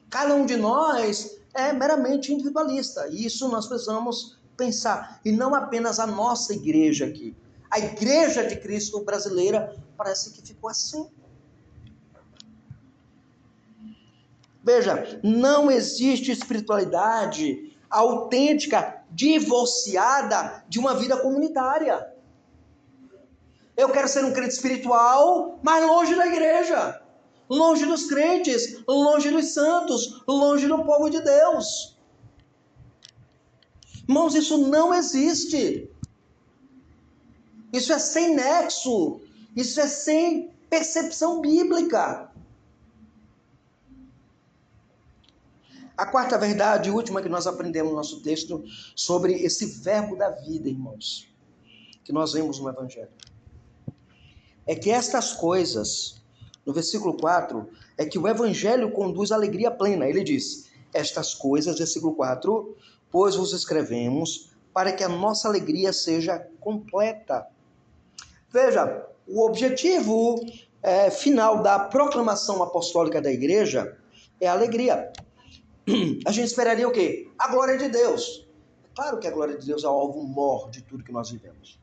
Cada um de nós é meramente individualista. E isso nós precisamos pensar. E não apenas a nossa igreja aqui. A igreja de Cristo brasileira parece que ficou assim. Veja, não existe espiritualidade autêntica, divorciada de uma vida comunitária. Eu quero ser um crente espiritual, mas longe da igreja. Longe dos crentes, longe dos santos, longe do povo de Deus. Irmãos, isso não existe. Isso é sem nexo. Isso é sem percepção bíblica. A quarta verdade, última que nós aprendemos no nosso texto, sobre esse verbo da vida, irmãos, que nós vemos no Evangelho, é que estas coisas, no versículo 4, é que o Evangelho conduz à alegria plena. Ele diz, estas coisas, versículo 4, pois vos escrevemos para que a nossa alegria seja completa. Veja, o objetivo final da proclamação apostólica da igreja é a alegria. A gente esperaria o quê? A glória de Deus. É claro que a glória de Deus é o alvo maior de tudo que nós vivemos.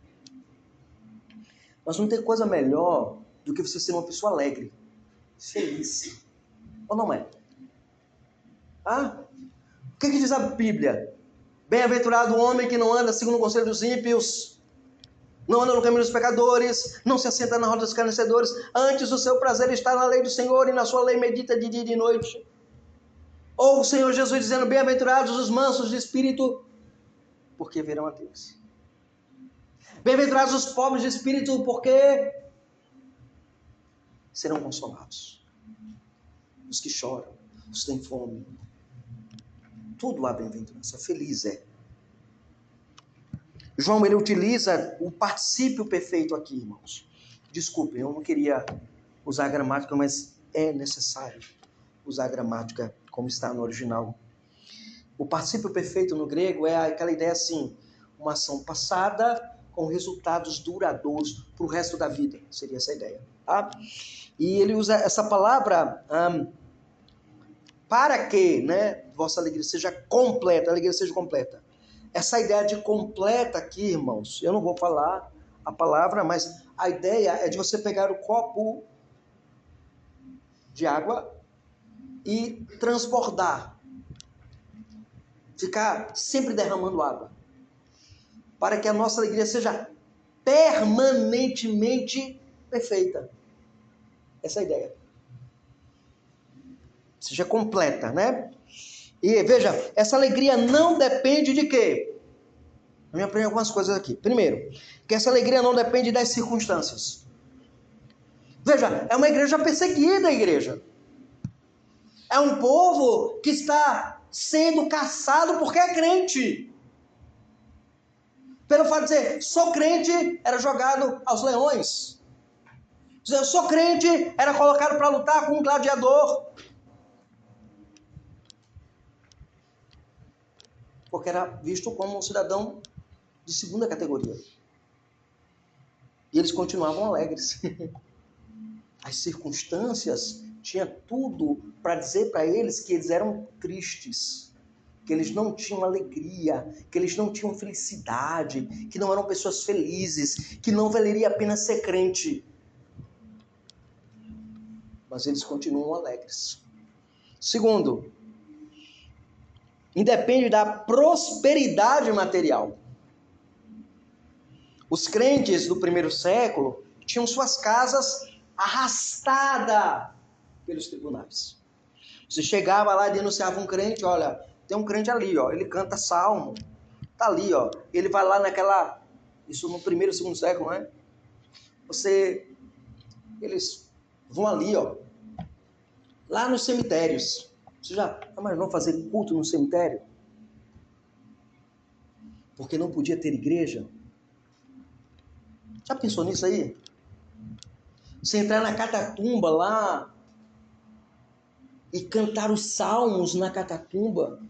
Mas não tem coisa melhor do que você ser uma pessoa alegre, feliz. Ou não é? O que diz a Bíblia? Bem-aventurado o homem que não anda segundo o conselho dos ímpios, não anda no caminho dos pecadores, não se assenta na roda dos escarnecedores, antes o seu prazer está na lei do Senhor e na sua lei medita de dia e de noite. Ou o Senhor Jesus dizendo, bem-aventurados os mansos de espírito, porque verão a Deus. Bem-aventurados os pobres de espírito, porque serão consolados. Os que choram, os que têm fome, tudo há bem-aventurança, feliz é. João, ele utiliza o particípio perfeito aqui, irmãos. Desculpem, eu não queria usar a gramática, mas é necessário usar a gramática como está no original. O particípio perfeito no grego é aquela ideia assim, uma ação passada com resultados duradouros para o resto da vida. Seria essa a ideia. Tá? E ele usa essa palavra para que, né, vossa alegria seja completa, a alegria seja completa. Essa ideia de completa aqui, irmãos, eu não vou falar a palavra, mas a ideia é de você pegar o copo de água e transbordar. Ficar sempre derramando água. Para que a nossa alegria seja permanentemente perfeita. Essa é a ideia. Seja completa, né? E veja, essa alegria não depende de quê? Eu me aprendi algumas coisas aqui. Primeiro, que essa alegria não depende das circunstâncias. Veja, é uma igreja perseguida, a igreja. É um povo que está sendo caçado porque é crente. Pelo fato de dizer, sou crente, era jogado aos leões. Dizer, eu sou crente, era colocado para lutar com um gladiador. Porque era visto como um cidadão de segunda categoria. E eles continuavam alegres. As circunstâncias tinham tudo para dizer para eles que eles eram tristes, que eles não tinham alegria, que eles não tinham felicidade, que não eram pessoas felizes, que não valeria a pena ser crente. Mas eles continuam alegres. Segundo, independe da prosperidade material. Os crentes do primeiro século tinham suas casas arrastadas pelos tribunais. Você chegava lá e denunciava um crente, olha, tem um crente ali, ó, ele canta salmo, tá ali, ó, ele vai lá naquela, isso no primeiro e segundo século, né? Eles vão ali, ó, lá nos cemitérios. Você já imaginou fazer culto no cemitério? Porque não podia ter igreja? Já pensou nisso aí? Você entrar na catatumba lá e cantar os salmos na catatumba.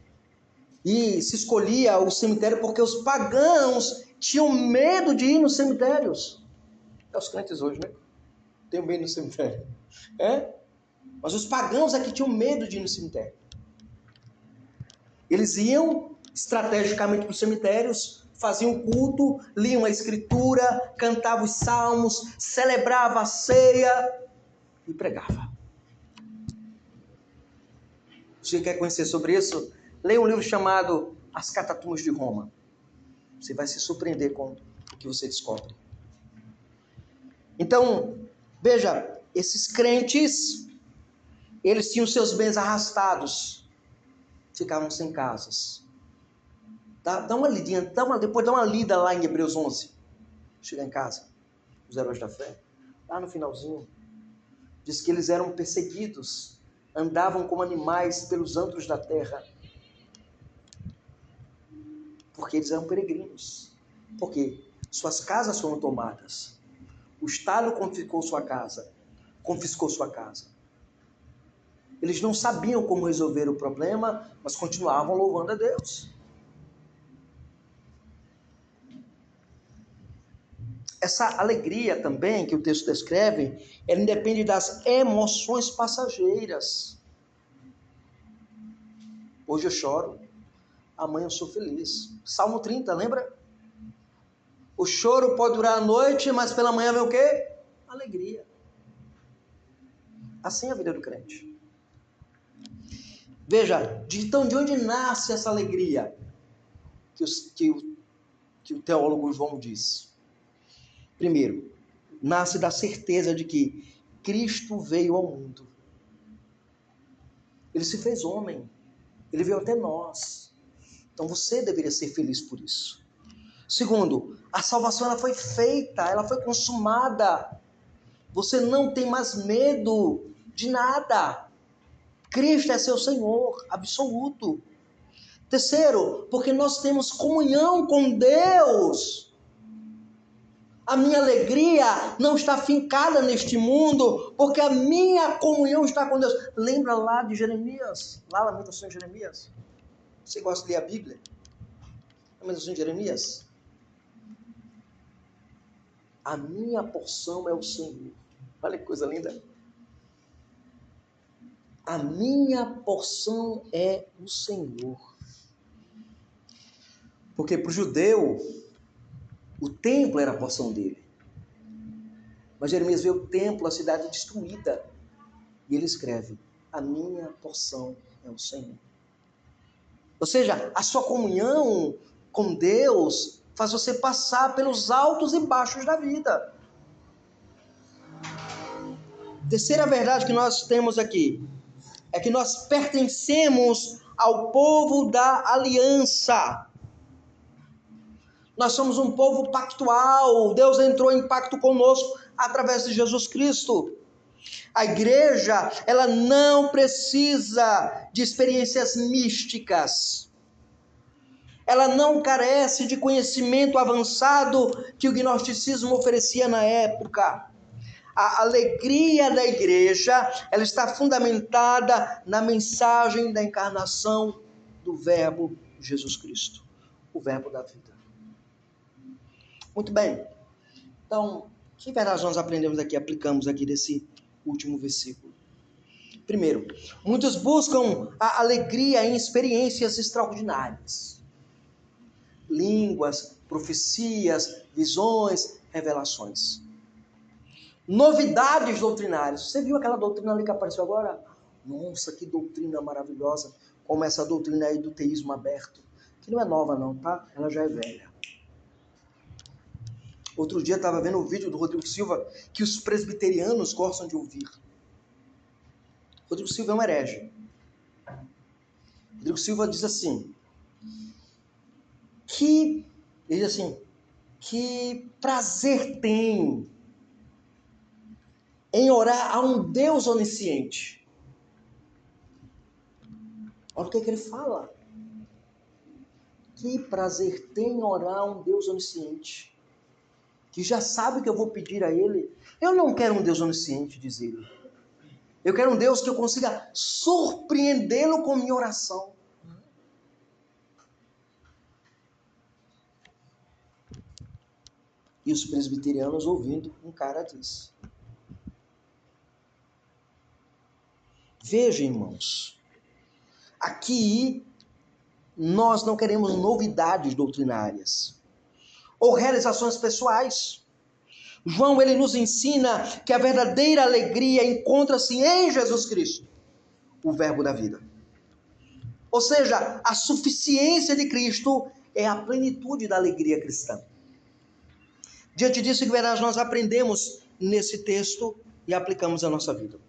E se escolhia o cemitério porque os pagãos tinham medo de ir nos cemitérios. É os crentes hoje, né? Tem medo no cemitério. É? Mas os pagãos é que tinham medo de ir no cemitério. Eles iam estrategicamente para os cemitérios, faziam culto, liam a escritura, cantavam os salmos, celebravam a ceia e pregavam. Você quer conhecer sobre isso? Leia um livro chamado As Catatumbas de Roma. Você vai se surpreender com o que você descobre. Então, veja, esses crentes, eles tinham seus bens arrastados, ficavam sem casas. Dá uma lidinha, depois dá uma lida lá em Hebreus 11. Chega em casa, os heróis da fé. Lá no finalzinho, diz que eles eram perseguidos, andavam como animais pelos antros da terra. Porque eles eram peregrinos. Porque suas casas foram tomadas. O Estado confiscou sua casa. Eles não sabiam como resolver o problema, mas continuavam louvando a Deus. Essa alegria também que o texto descreve, ela independe das emoções passageiras. Hoje eu choro, amanhã eu sou feliz. Salmo 30, lembra? O choro pode durar a noite, mas pela manhã vem o quê? Alegria. Assim é a vida do crente. Veja, então de onde nasce essa alegria? Que o teólogo João diz. Primeiro, nasce da certeza de que Cristo veio ao mundo. Ele se fez homem. Ele veio até nós. Então você deveria ser feliz por isso. Segundo, a salvação ela foi feita, ela foi consumada. Você não tem mais medo de nada. Cristo é seu Senhor absoluto. Terceiro, porque nós temos comunhão com Deus. A minha alegria não está fincada neste mundo, porque a minha comunhão está com Deus. Lembra lá de Jeremias? Lá, Lamentações de Jeremias? Você gosta de ler a Bíblia? Lamentações de Jeremias? A minha porção é o Senhor. Olha que coisa linda. A minha porção é o Senhor. Porque para o judeu, o templo era a porção dele. Mas Jeremias vê o templo, a cidade destruída. E ele escreve, a minha porção é o Senhor. Ou seja, a sua comunhão com Deus faz você passar pelos altos e baixos da vida. Terceira verdade que nós temos aqui é que nós pertencemos ao povo da aliança. Nós somos um povo pactual. Deus entrou em pacto conosco através de Jesus Cristo. A igreja, ela não precisa de experiências místicas. Ela não carece de conhecimento avançado que o gnosticismo oferecia na época. A alegria da igreja, ela está fundamentada na mensagem da encarnação do Verbo Jesus Cristo, o Verbo da vida. Muito bem. Então, que verdade nós aprendemos aqui, aplicamos aqui desse último versículo? Primeiro, muitos buscam a alegria em experiências extraordinárias. Línguas, profecias, visões, revelações. Novidades doutrinárias. Você viu aquela doutrina ali que apareceu agora? Nossa, que doutrina maravilhosa. Como essa doutrina aí do teísmo aberto. Que não é nova não, tá? Ela já é velha. Outro dia eu estava vendo um vídeo do Rodrigo Silva que os presbiterianos gostam de ouvir. Rodrigo Silva é um herege. Rodrigo Silva diz assim, que prazer tem em orar a um Deus onisciente. Olha o que ele fala. Que prazer tem em orar a um Deus onisciente, que já sabe o que eu vou pedir a ele. Eu não quero um Deus onisciente, diz ele. Eu quero um Deus que eu consiga surpreendê-lo com minha oração. E os presbiterianos ouvindo um cara desse. Veja, irmãos, aqui nós não queremos novidades doutrinárias ou realizações pessoais. João, ele nos ensina que a verdadeira alegria encontra-se em Jesus Cristo, o Verbo da vida. Ou seja, a suficiência de Cristo é a plenitude da alegria cristã. Diante disso, que verdade nós aprendemos nesse texto e aplicamos à nossa vida.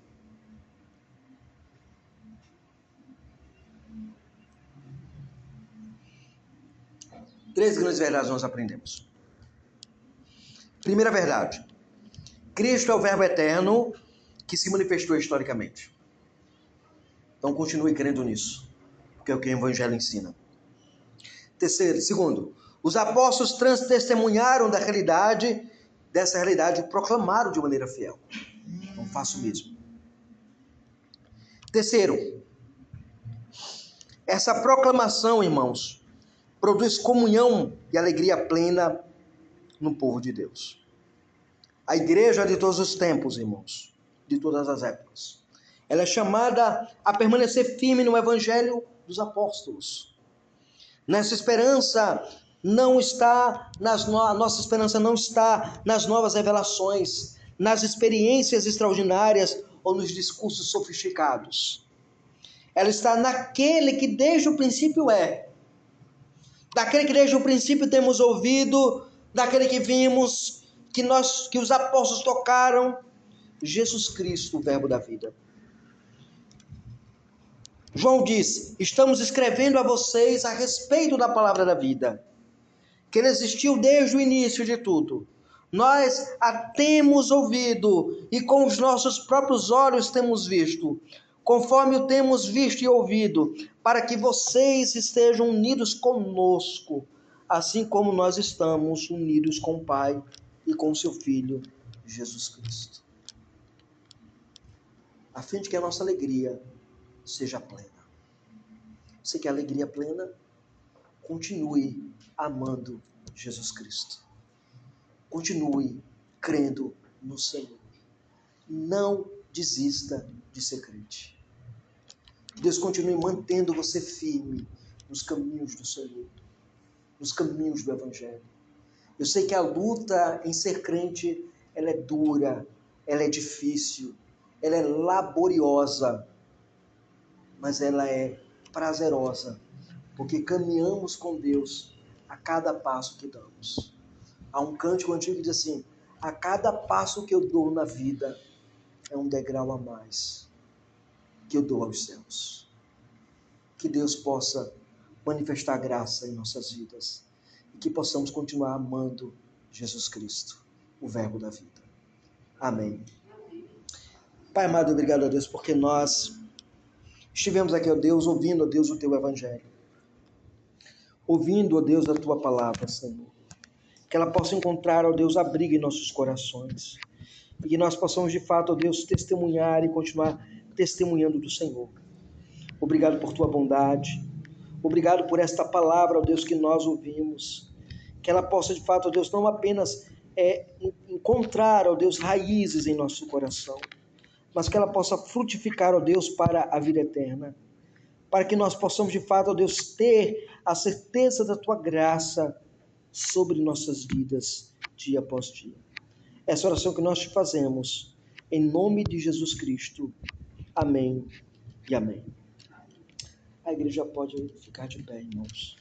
Três grandes verdades nós aprendemos. Primeira verdade. Cristo é o Verbo eterno que se manifestou historicamente. Então continue crendo nisso, porque é o que o Evangelho ensina. Segundo, os apóstolos testemunharam dessa realidade e proclamaram de maneira fiel. Então faço o mesmo. Terceiro, essa proclamação, irmãos, produz comunhão e alegria plena no povo de Deus. A igreja de todos os tempos, irmãos, de todas as épocas, ela é chamada a permanecer firme no Evangelho dos apóstolos. Nessa esperança nossa esperança não está nas novas revelações, nas experiências extraordinárias ou nos discursos sofisticados. Ela está naquele que desde o princípio é. Daquele que desde o princípio temos ouvido, daquele que vimos, que os apóstolos tocaram? Jesus Cristo, o verbo da vida. João diz: estamos escrevendo a vocês a respeito da palavra da vida, que ele existiu desde o início de tudo. Nós a temos ouvido e com os nossos próprios olhos temos visto, conforme o temos visto e ouvido, para que vocês estejam unidos conosco, assim como nós estamos unidos com o Pai e com o seu Filho, Jesus Cristo. A fim de que a nossa alegria seja plena. Você quer alegria plena? Continue amando Jesus Cristo. Continue crendo no Senhor. Não desista de ser crente. Que Deus continue mantendo você firme nos caminhos do Senhor, nos caminhos do Evangelho. Eu sei que a luta em ser crente, ela é dura, ela é difícil, ela é laboriosa, mas ela é prazerosa, porque caminhamos com Deus a cada passo que damos. Há um cântico antigo que diz assim: a cada passo que eu dou na vida é um degrau a mais que eu dou aos céus. Que Deus possa manifestar graça em nossas vidas e que possamos continuar amando Jesus Cristo, o verbo da vida. Amém. Pai amado, obrigado a Deus porque nós estivemos aqui, ó Deus, ouvindo, ó Deus, o teu evangelho. Ouvindo, ó Deus, a tua palavra, Senhor. Que ela possa encontrar, ó Deus, abrigo em nossos corações. E que nós possamos, de fato, ó Deus, testemunhar e continuar testemunhando do Senhor. Obrigado por tua bondade. Obrigado por esta palavra, ó Deus, que nós ouvimos. Que ela possa, de fato, ó Deus, não apenas encontrar, ó Deus, raízes em nosso coração, mas que ela possa frutificar, ó Deus, para a vida eterna. Para que nós possamos, de fato, ó Deus, ter a certeza da tua graça sobre nossas vidas, dia após dia. Essa oração que nós te fazemos, em nome de Jesus Cristo. Amém e amém. A igreja pode ficar de pé, irmãos.